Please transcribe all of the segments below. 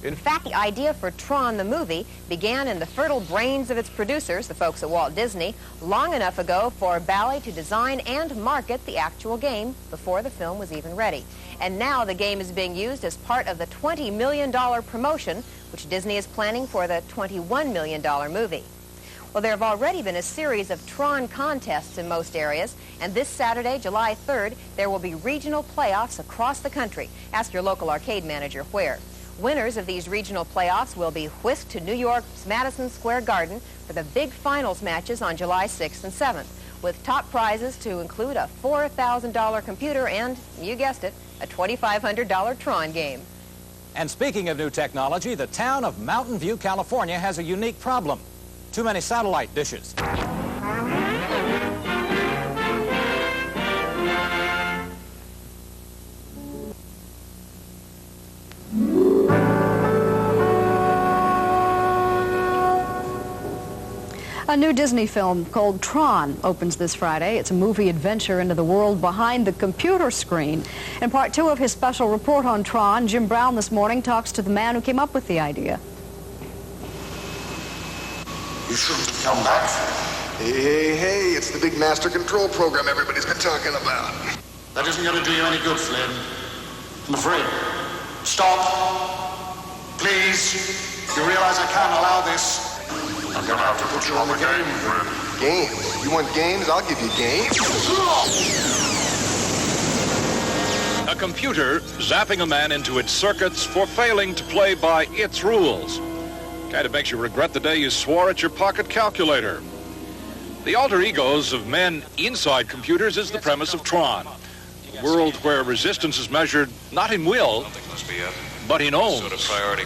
In fact, the idea for Tron the movie began in the fertile brains of its producers, the folks at Walt Disney, long enough ago for Bally to design and market the actual game before the film was even ready. And now the game is being used as part of the $20 million promotion, which Disney is planning for the $21 million movie. Well, there have already been a series of Tron contests in most areas, and this Saturday, July 3rd, there will be regional playoffs across the country. Ask your local arcade manager where. Winners of these regional playoffs will be whisked to New York's Madison Square Garden for the big finals matches on July 6th and 7th, with top prizes to include a $4,000 computer and, you guessed it, a $2,500 Tron game. And speaking of new technology, the town of Mountain View, California has a unique problem. Too many satellite dishes. A new Disney film called Tron opens this Friday. It's a movie adventure into the world behind the computer screen. In part 2 of his special report on Tron, Jim Brown this morning talks to the man who came up with the idea. You shouldn't have come back. Hey, it's the big master control program everybody's been talking about. That isn't going to do you any good, Flynn. I'm afraid. Stop. Please. You realize I can't allow this. I'm going to have to put you on the game, Flynn. Games? You want games? I'll give you games. A computer zapping a man into its circuits for failing to play by its rules. Kind of makes you regret the day you swore at your pocket calculator. The alter egos of men inside computers is the premise of Tron. A world where resistance is measured not in will, but in ohms. Sort of priority.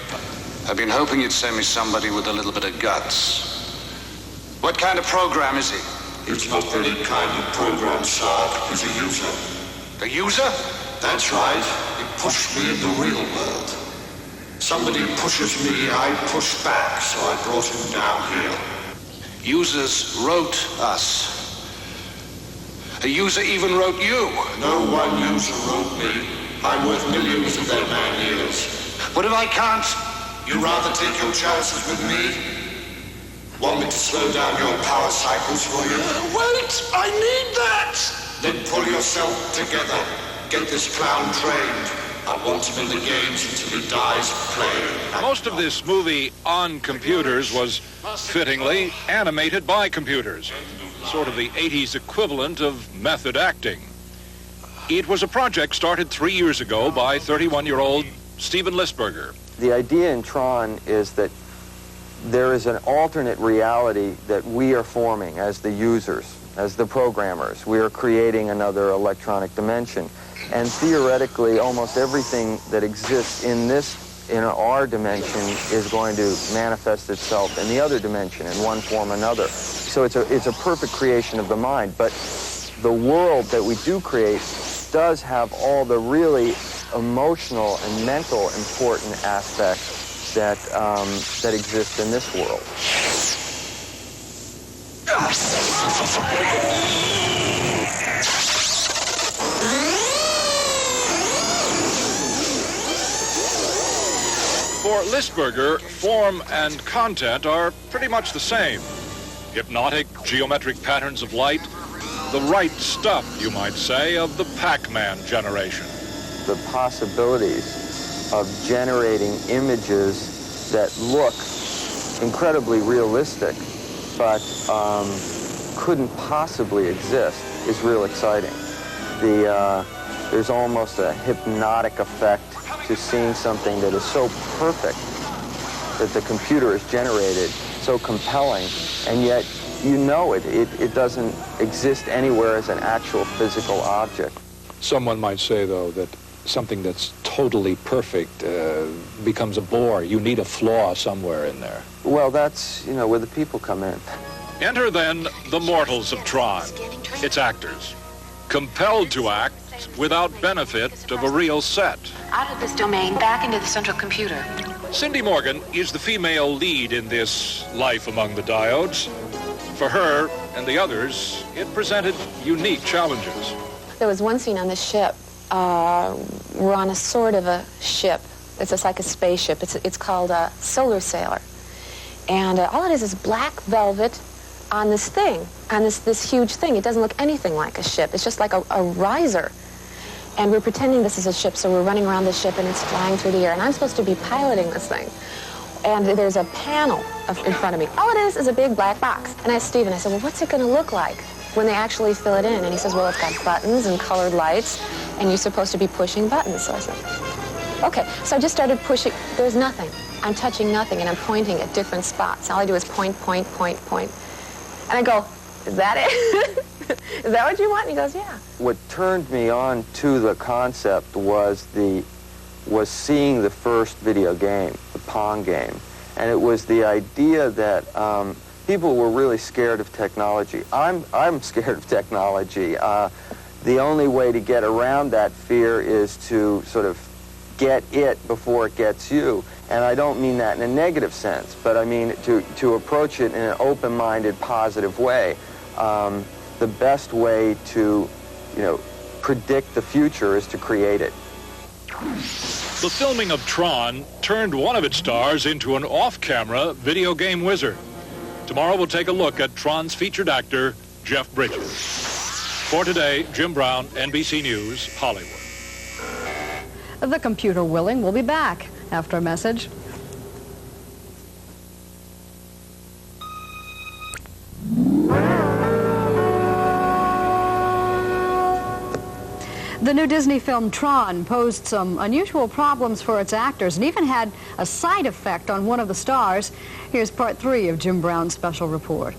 I've been hoping you'd send me somebody with a little bit of guts. What kind of program is he? It's not any kind of program, sir. He's a user. A user? That's right. He pushed me in the real world. Somebody pushes me, I push back, so I brought him down here. Users wrote us. A user even wrote you. No one user wrote me. I'm worth millions of their man years. What if I can't? You rather take your chances with me? Want me to slow down your power cycles for you? Wait! I need that! Then pull yourself together. Get this clown trained. I want him in the games until he dies playing. Most of this movie on computers was fittingly animated by computers, sort of the 80s equivalent of method acting. It was a project started 3 years ago by 31-year-old Steven Lisberger. The idea in Tron is that there is an alternate reality that we are forming as the users, as the programmers. We are creating another electronic dimension. And theoretically, almost everything that exists in our dimension is going to manifest itself in the other dimension in one form or another. So it's a perfect creation of the mind. But the world that we do create does have all the really emotional and mental important aspects that exist in this world. For Lisberger, form and content are pretty much the same. Hypnotic, geometric patterns of light, the right stuff, you might say, of the Pac-Man generation. The possibilities of generating images that look incredibly realistic, but couldn't possibly exist is real exciting. There's almost a hypnotic effect to seeing something that is so perfect that the computer has generated, so compelling, and yet you know it doesn't exist anywhere as an actual physical object. Someone might say, though, that something that's totally perfect becomes a bore. You need a flaw somewhere in there. Well, that's, where the people come in. Enter, then, the mortals of Tron, its actors, compelled to act without benefit of a real set. Out of this domain, back into the central computer. Cindy Morgan is the female lead in this Life Among the Diodes. For her and the others, it presented unique challenges. There was one scene on the ship. We're on a sort of a ship It's just like a spaceship. It's called a solar sailor. And all it is black velvet on this thing, on this huge thing. It doesn't look anything like a ship. It's just like a riser. And we're pretending this is a ship, so we're running around the ship and it's flying through the air. And I'm supposed to be piloting this thing. And there's a panel in front of me. All it is a big black box. And I asked Stephen, I said, well, what's it going to look like when they actually fill it in? And he says, well, it's got buttons and colored lights, and you're supposed to be pushing buttons. So I said, okay. So I just started pushing. There's nothing. I'm touching nothing, and I'm pointing at different spots. All I do is point, point, point, point. And I go, is that it? Is that what you want? And he goes, yeah. What turned me on to the concept was seeing the first video game, the Pong game. And it was the idea that people were really scared of technology. I'm scared of technology. The only way to get around that fear is to sort of get it before it gets you. And I don't mean that in a negative sense, but I mean to approach it in an open-minded, positive way. The best way to, predict the future is to create it. The filming of Tron turned one of its stars into an off-camera video game wizard. Tomorrow we'll take a look at Tron's featured actor, Jeff Bridges. For today, Jim Brown, NBC News, Hollywood. The computer willing, we'll be back after a message. The new Disney film Tron posed some unusual problems for its actors and even had a side effect on one of the stars. Here's part 3 of Jim Brown's special report.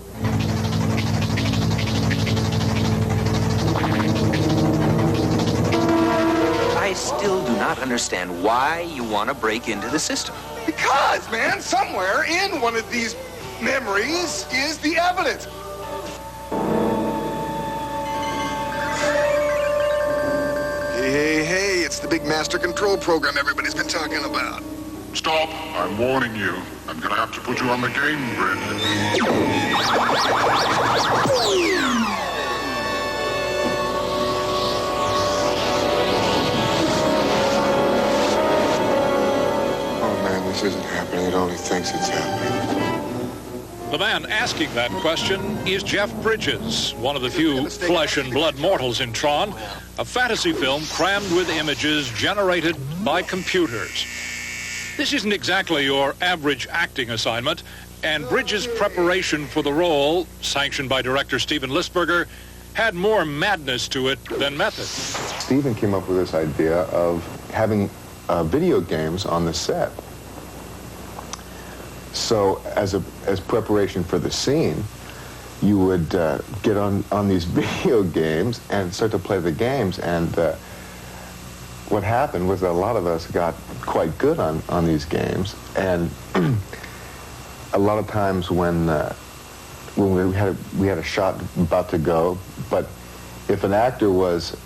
I still do not understand why you want to break into the system. Because, man, somewhere in one of these memories is the evidence. Hey, it's the big master control program everybody's been talking about. Stop. I'm warning you. I'm gonna have to put you on the game grid. Oh, man, this isn't happening. It only thinks it's happening. The man asking that question is Jeff Bridges, one of the few flesh and blood mortals in Tron, a fantasy film crammed with images generated by computers. This isn't exactly your average acting assignment, and Bridges' preparation for the role, sanctioned by director Steven Lisberger, had more madness to it than method. Steven came up with this idea of having video games on the set. So as preparation for the scene, you would get on these video games and start to play the games. And what happened was that a lot of us got quite good on these games. And a lot of times when we had a shot about to go, but if an actor was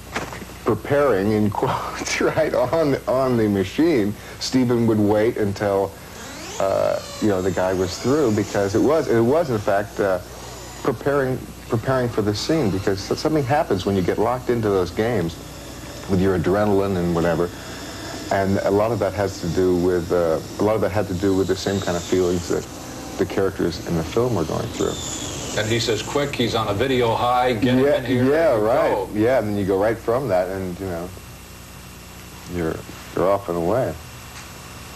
preparing, in quotes, right on the machine, Steven would wait until the guy was through, because it was in fact preparing for the scene, because something happens when you get locked into those games with your adrenaline and whatever, and a lot of that has to do with had to do with the same kind of feelings that the characters in the film were going through. And he says, quick, he's on a video high, get him in here. Yeah, right. Go. Yeah, and then you go right from that, and you're off and away.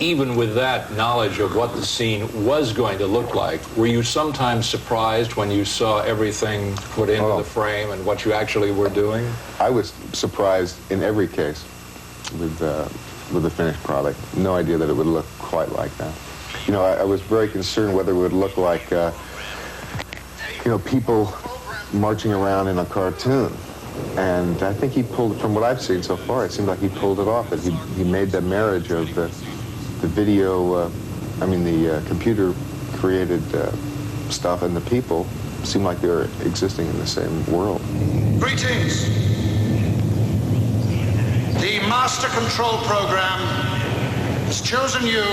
Even with that knowledge of what the scene was going to look like, were you sometimes surprised when you saw everything put into the frame and what you actually were doing? I was surprised in every case with the finished product. No idea that it would look quite like that. I was very concerned whether it would look like, people marching around in a cartoon. And I think he pulled, from what I've seen so far, it seemed like he pulled it off. That he made the marriage of the video, the computer-created stuff and the people seem like they're existing in the same world. Greetings. The Master Control Program has chosen you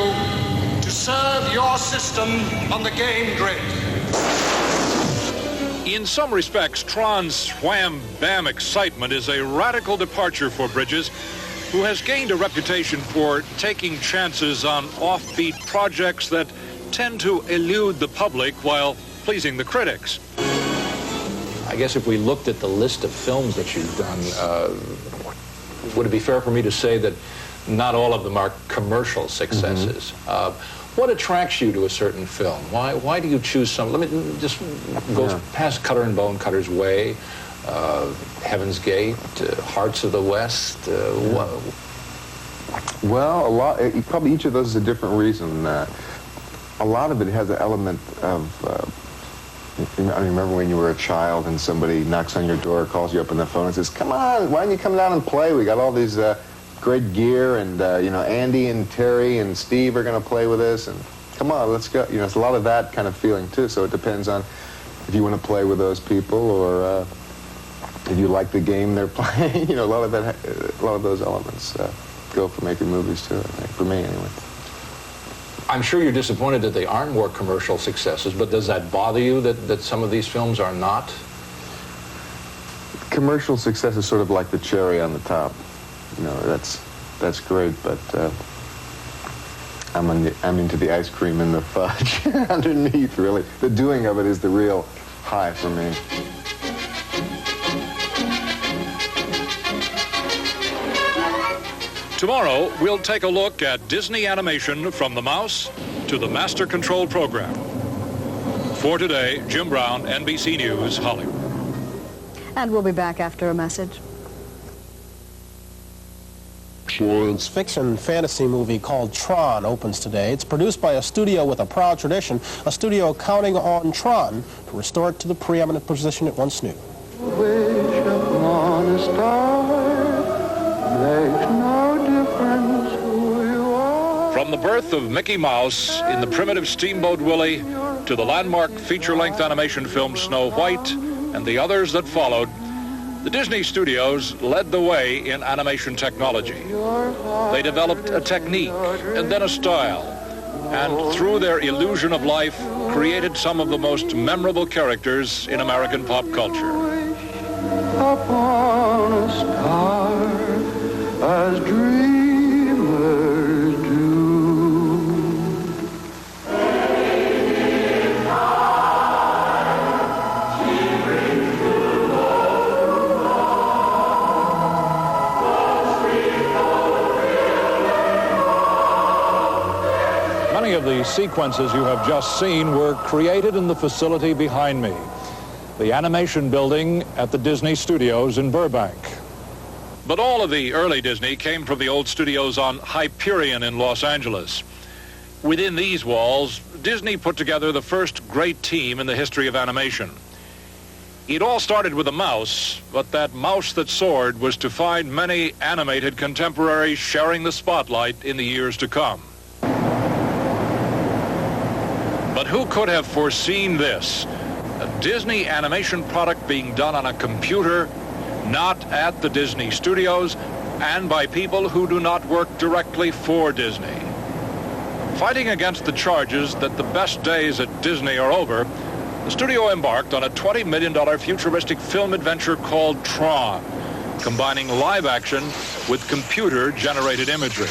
to serve your system on the game grid. In some respects, Tron's wham-bam excitement is a radical departure for Bridges, who has gained a reputation for taking chances on offbeat projects that tend to elude the public while pleasing the critics. I guess if we looked at the list of films that you've done, would it be fair for me to say that not all of them are commercial successes? What attracts you to a certain film? Why do you choose some? Let me just go past Cutter and Bone Cutter's Way, Heaven's Gate, Hearts of the West. Well, probably each of those is a different reason. A lot of it has an element of, I remember when you were a child and somebody knocks on your door, calls you up on the phone and says, come on, why don't you come down and play? We got all these great gear, and Andy and Terry and Steve are going to play with us, and come on, let's go. It's a lot of that kind of feeling too. So it depends on if you want to play with those people or if you like the game they're playing. A lot of those elements go for making movies too. I think, for me anyway. I'm sure you're disappointed that they aren't more commercial successes, but does that bother you that some of these films are not? Commercial success is sort of like the cherry on the top. That's great, but I'm into the ice cream and the fudge underneath, really. The doing of it is the real high for me. Tomorrow, we'll take a look at Disney animation from the mouse to the master control program. For today, Jim Brown, NBC News, Hollywood. And we'll be back after a message. Science fiction fantasy movie called Tron opens today. It's produced by a studio with a proud tradition, a studio counting on Tron to restore it to the preeminent position it once knew. Wish upon a star makes no difference who you are. From the birth of Mickey Mouse in the primitive Steamboat Willie to the landmark feature-length animation film Snow White and the others that followed, the Disney studios led the way in animation technology. They developed a technique and then a style, and through their illusion of life, created some of the most memorable characters in American pop culture. Upon a star as dreamers do. Many of the sequences you have just seen were created in the facility behind me, the animation building at the Disney Studios in Burbank. But all of the early Disney came from the old studios on Hyperion in Los Angeles. Within these walls, Disney put together the first great team in the history of animation. It all started with a mouse, but that mouse that soared was to find many animated contemporaries sharing the spotlight in the years to come. But who could have foreseen this? A Disney animation product being done on a computer, not at the Disney studios, and by people who do not work directly for Disney. Fighting against the charges that the best days at Disney are over, the studio embarked on a $20 million futuristic film adventure called Tron, combining live action with computer-generated imagery.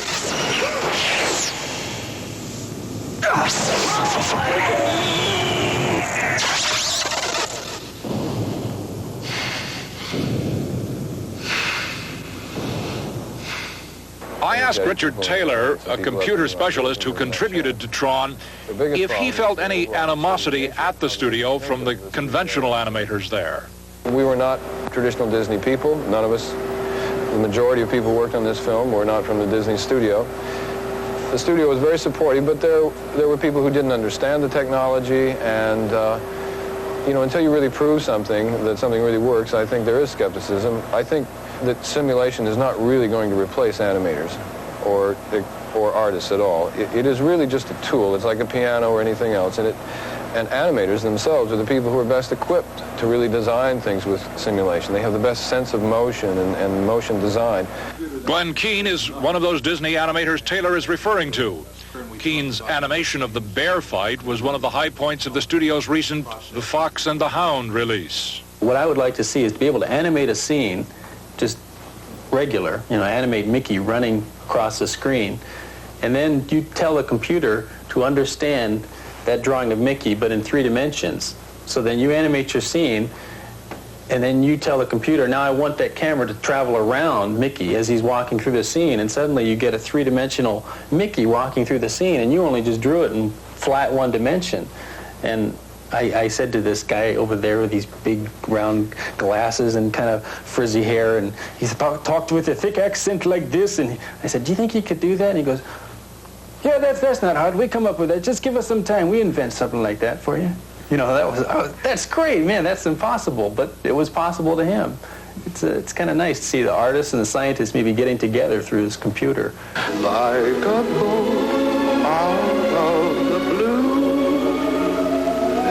I asked Richard Taylor, a computer specialist who contributed to Tron, if he felt any animosity at the studio from the conventional animators there. We were not traditional Disney people, none of us. The majority of people who worked on this film were not from the Disney studio. The studio was very supportive, but there were people who didn't understand the technology, and until you really prove something, that something really works, I think there is skepticism. I think that simulation is not really going to replace animators or artists at all. It is really just a tool. It's like a piano or anything else, and animators themselves are the people who are best equipped to really design things with simulation. They have the best sense of motion and motion design. Glenn Keane is one of those Disney animators Taylor is referring to. Keane's animation of the bear fight was one of the high points of the studio's recent The Fox and the Hound release. What I would like to see is to be able to animate a scene just regular, you know, animate Mickey running across the screen, and then you tell the computer to understand that drawing of Mickey, but in 3 dimensions. So then you animate your scene, and then you tell the computer, now I want that camera to travel around Mickey as he's walking through the scene, and suddenly you get a 3-dimensional Mickey walking through the scene, and you only just drew it in flat 1 dimension. And I said to this guy over there with these big round glasses and kind of frizzy hair, and he talked with a thick accent like this, and I said, do you think he could do that? And he goes, yeah, that's not hard. We come up with that. Just give us some time. We invent something like that for you. You know, that's great, man. That's impossible, but it was possible to him. It's kind of nice to see the artists and the scientists maybe getting together through his computer. Like a boat out of the blue,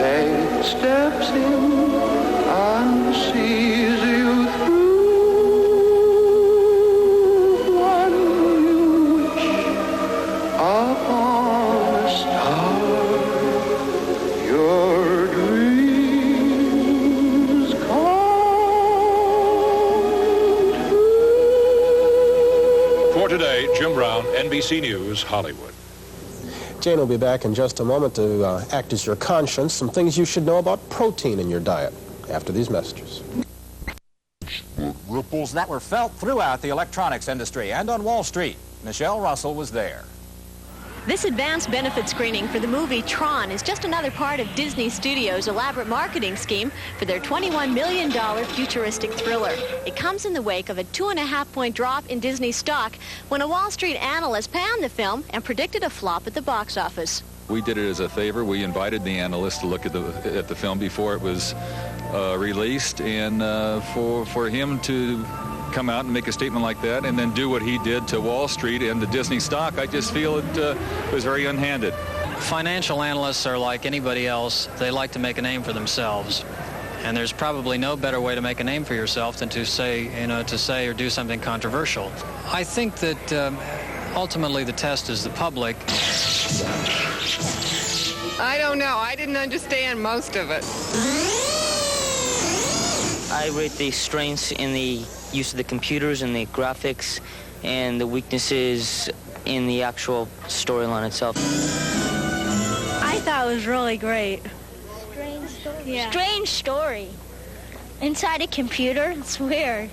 fate steps in and sees you through. When you wish upon a star, your dreams come true. For today, Jim Brown, NBC News, Hollywood. Jane will be back in just a moment to act as your conscience. Some things you should know about protein in your diet after these messages. Ripples that were felt throughout the electronics industry and on Wall Street. Michelle Russell was there. This advanced benefit screening for the movie Tron is just another part of Disney Studios' elaborate marketing scheme for their $21 million futuristic thriller. It comes in the wake of a 2.5-point drop in Disney stock when a Wall Street analyst panned the film and predicted a flop at the box office. We did it as a favor. We invited the analyst to look at the film before it was released, and for him to come out and make a statement like that and then do what he did to Wall Street and the Disney stock, I just feel it was very unhanded. Financial analysts are like anybody else. They like to make a name for themselves. And there's probably no better way to make a name for yourself than to say or do something controversial. I think that ultimately the test is the public. I don't know. I didn't understand most of it. I rate the strengths in the use of the computers and the graphics and the weaknesses in the actual storyline itself. I thought it was really great. Strange story. Yeah. Strange story. Inside a computer, it's weird.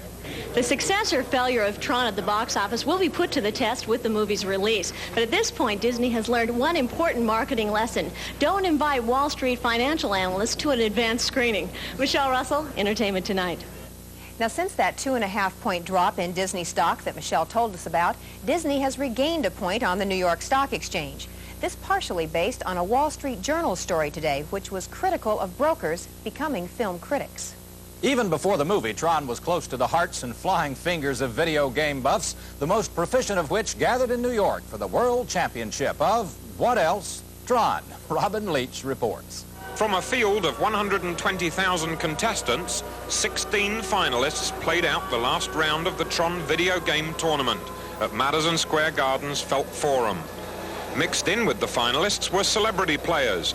The success or failure of Tron at the box office will be put to the test with the movie's release. But at this point, Disney has learned one important marketing lesson. Don't invite Wall Street financial analysts to an advanced screening. Michelle Russell, Entertainment Tonight. Now, since that 2.5-point drop in Disney stock that Michelle told us about, Disney has regained a point on the New York Stock Exchange. This partially based on a Wall Street Journal story today, which was critical of brokers becoming film critics. Even before the movie, Tron was close to the hearts and flying fingers of video game buffs, the most proficient of which gathered in New York for the World Championship of, what else? Tron. Robin Leach reports. From a field of 120,000 contestants, 16 finalists played out the last round of the Tron video game tournament at Madison Square Garden's Felt Forum. Mixed in with the finalists were celebrity players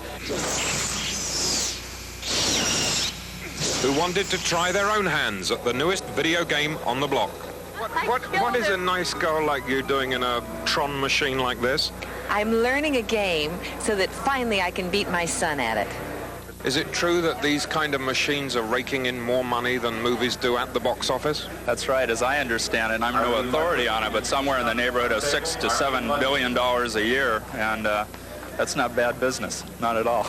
who wanted to try their own hands at the newest video game on the block. What is a nice girl like you doing in a Tron machine like this? I'm learning a game so that finally I can beat my son at it. Is it true that these kind of machines are raking in more money than movies do at the box office? That's right, as I understand it. I'm no authority on it, but somewhere in the neighborhood of $6 to $7 billion a year, and that's not bad business, not at all.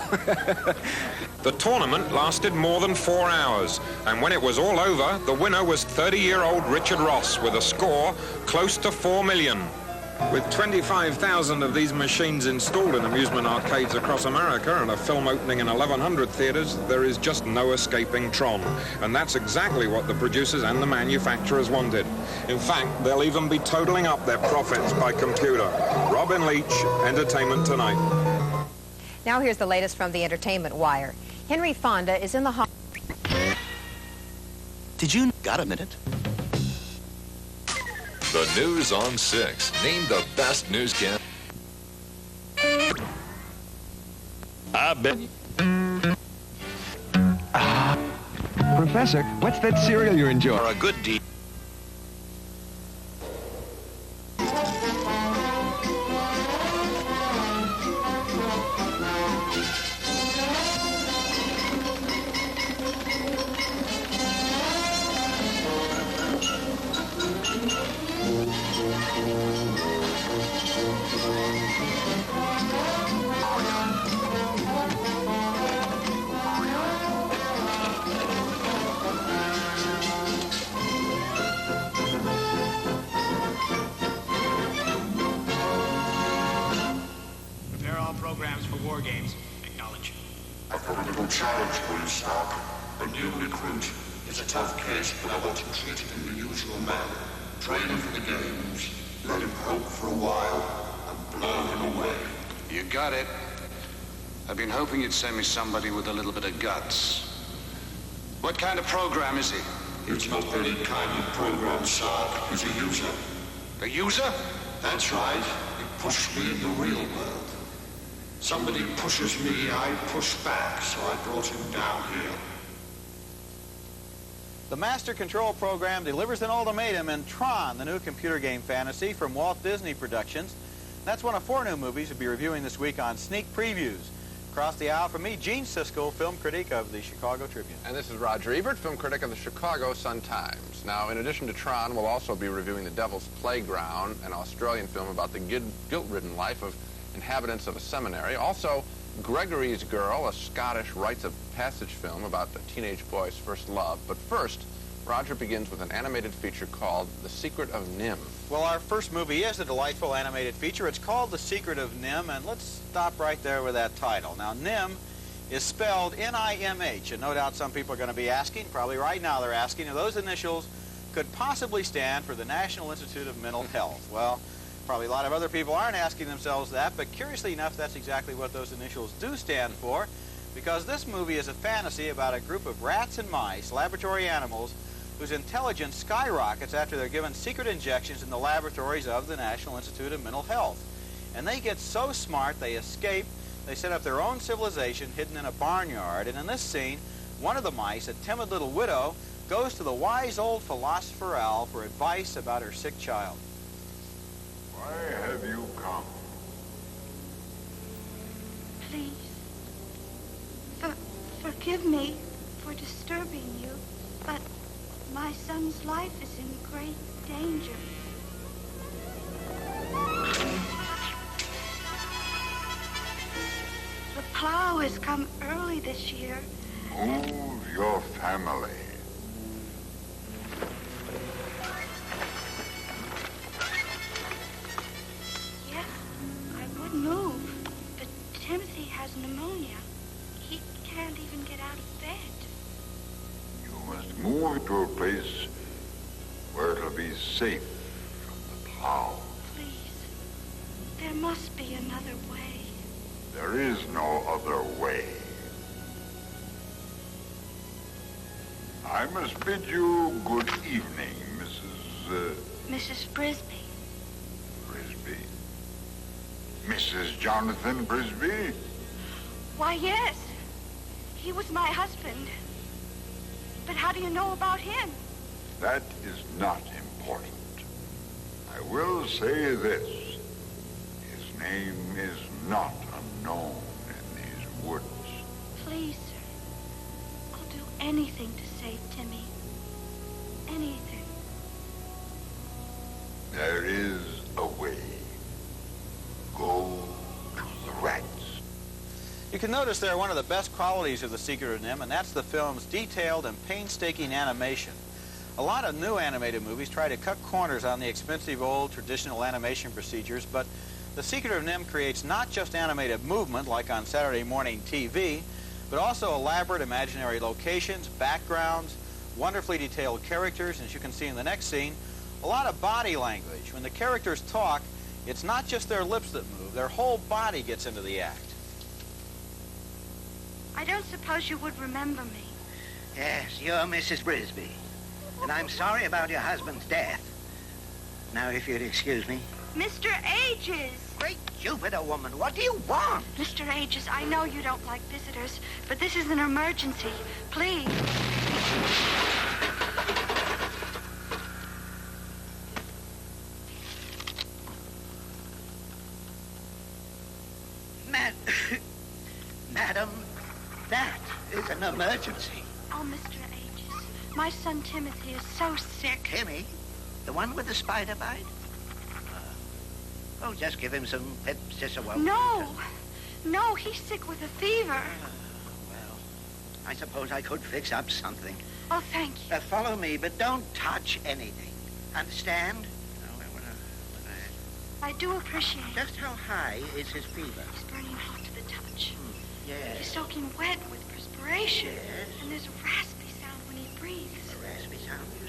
The tournament lasted more than 4 hours, and when it was all over, the winner was 30-year-old Richard Ross with a score close to 4 million. With 25,000 of these machines installed in amusement arcades across America and a film opening in 1,100 theaters, there is just no escaping Tron. And that's exactly what the producers and the manufacturers wanted. In fact, they'll even be totaling up their profits by computer. Robin Leach, Entertainment Tonight. Now here's the latest from the Entertainment Wire. Henry Fonda is in the hospital. Did you got a minute? The News on 6, named the best newscast. I bet. Professor, what's that cereal you're enjoying? For a good deed. war games at college. I've got a little challenge for you, Stark. A new recruit. It's a tough case, but I want to treat it in the usual manner. Train him for the games, let him hope for a while, and blow him away. You got it. I've been hoping you'd send me somebody with a little bit of guts. What kind of program is he? It's not any kind of program, Stark. He's a user. A user? That's right. He pushed me in the real world. Somebody pushes me, I push back, so I brought him down here. The Master Control program delivers an ultimatum in Tron, the new computer game fantasy from Walt Disney Productions. That's one of 4 new movies we'll be reviewing this week on Sneak Previews. Across the aisle from me, Gene Siskel, film critic of the Chicago Tribune. And this is Roger Ebert, film critic of the Chicago Sun-Times. Now, in addition to Tron, we'll also be reviewing The Devil's Playground, an Australian film about the guilt-ridden life of inhabitants of a seminary. Also, Gregory's Girl, a Scottish rites of passage film about a teenage boy's first love. But first, Roger begins with an animated feature called The Secret of NIMH. Well, our first movie is a delightful animated feature. It's called The Secret of NIMH, and let's stop right there with that title. Now, NIMH is spelled N-I-M-H, and no doubt some people are going to be asking, probably right now they're asking, if those initials could possibly stand for the National Institute of Mental Health. Well, probably a lot of other people aren't asking themselves that, but curiously enough, that's exactly what those initials do stand for, because this movie is a fantasy about a group of rats and mice, laboratory animals, whose intelligence skyrockets after they're given secret injections in the laboratories of the National Institute of Mental Health. And they get so smart, they escape, they set up their own civilization hidden in a barnyard, and in this scene, one of the mice, a timid little widow, goes to the wise old philosopher owl for advice about her sick child. Why have you come? Please, forgive me for disturbing you, but my son's life is in great danger. The plow has come early this year. Move your family. Yes, I would move, but Timothy has pneumonia. He can't even get out of bed. You must move to a place where it'll be safe from the plow. Please, there must be another way. There is no other way. I must bid you good evening, Mrs. Brisby. Brisby. Mrs. Jonathon Brisby? Why, yes. He was my husband. But how do you know about him? That is not important. I will say this. His name is not unknown in these woods. Please, sir. I'll do anything to save Timmy. Anything. There is a way. Go to the rats. You can notice there one of the best qualities of The Secret of NIMH, and that's the film's detailed and painstaking animation. A lot of new animated movies try to cut corners on the expensive old traditional animation procedures, but The Secret of NIMH creates not just animated movement like on Saturday morning TV, but also elaborate imaginary locations, backgrounds, wonderfully detailed characters, and as you can see in the next scene, a lot of body language. When the characters talk, it's not just their lips that move, their whole body gets into the act. I don't suppose you would remember me. Yes, you're Mrs. Brisby. And I'm sorry about your husband's death. Now, if you'd excuse me. Mr. Ages! Great Jupiter, woman, what do you want? Mr. Ages, I know you don't like visitors, but this is an emergency. Please. Madam, that is an emergency. Oh, Mr. Ages, my son Timothy is so sick. Timmy? The one with the spider bite? Oh, just give him some pepsisawell. No, he's sick with a fever. Well, I suppose I could fix up something. Oh, thank you. Follow me, but don't touch anything. Understand? I do appreciate it. Just how high is his fever? He's burning hot to the touch. Yes. He's soaking wet with perspiration. Yes. And there's a raspy sound when he breathes. A raspy sound, you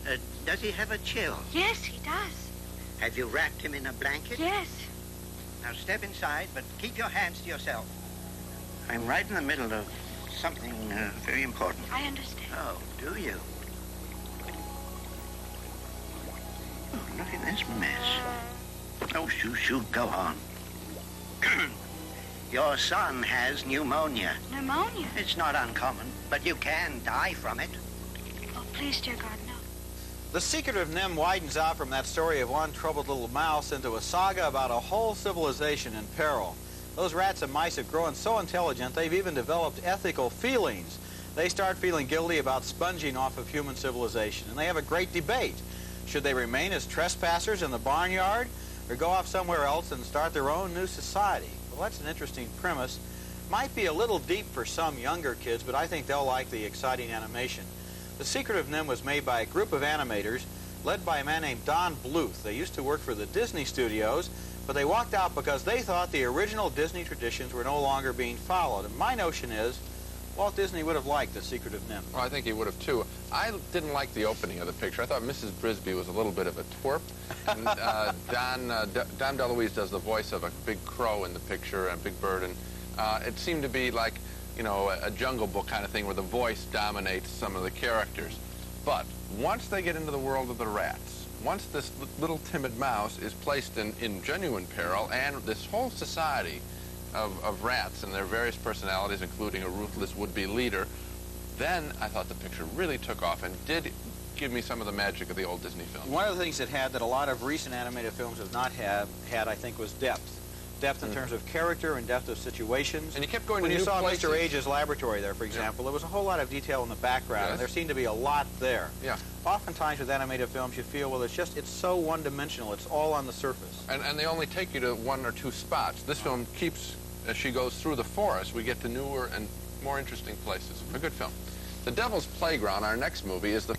say? Does he have a chill? Yes, he does. Have you wrapped him in a blanket? Yes. Now step inside, but keep your hands to yourself. I'm right in the middle of something very important. I understand. Oh, do you? Oh, look at this mess. Oh, shoot, go on. Your son has pneumonia. Pneumonia? It's not uncommon, but you can die from it. Oh, please, dear God, no. The secret of NIMH widens out from that story of one troubled little mouse into a saga about a whole civilization in peril. Those rats and mice have grown so intelligent they've even developed ethical feelings. They start feeling guilty about sponging off of human civilization, and they have a great debate. Should they remain as trespassers in the barnyard or go off somewhere else and start their own new society? Well, that's an interesting premise. Might be a little deep for some younger kids, but I think they'll like the exciting animation. The Secret of NIMH was made by a group of animators led by a man named Don Bluth. They used to work for the Disney studios, but they walked out because they thought the original Disney traditions were no longer being followed. And my notion is Walt Disney would have liked The Secret of NIMH. Well, I think he would have, too. I didn't like the opening of the picture. I thought Mrs. Brisby was a little bit of a twerp. And, Don DeLuise does the voice of a big crow in the picture, a big bird, and it seemed to be like, you know, a Jungle Book kind of thing where the voice dominates some of the characters. But once they get into the world of the rats, once this little timid mouse is placed in genuine peril, and this whole society of rats and their various personalities, including a ruthless would-be leader, then I thought the picture really took off and did give me some of the magic of the old Disney films. One of the things it had that a lot of recent animated films have not had, I think, was depth. Depth in terms of character and depth of situations. And you kept going when to you new saw places. Mr. Age's laboratory there, for example, there was a whole lot of detail in the background, Yes. and there seemed to be a lot there. Yeah. Oftentimes with animated films, you feel, well, it's so one-dimensional. It's all on the surface. And they only take you to one or two spots. This film keeps, as she goes through the forest, we get to newer and more interesting places. A good film. The Devil's Playground, our next movie, is the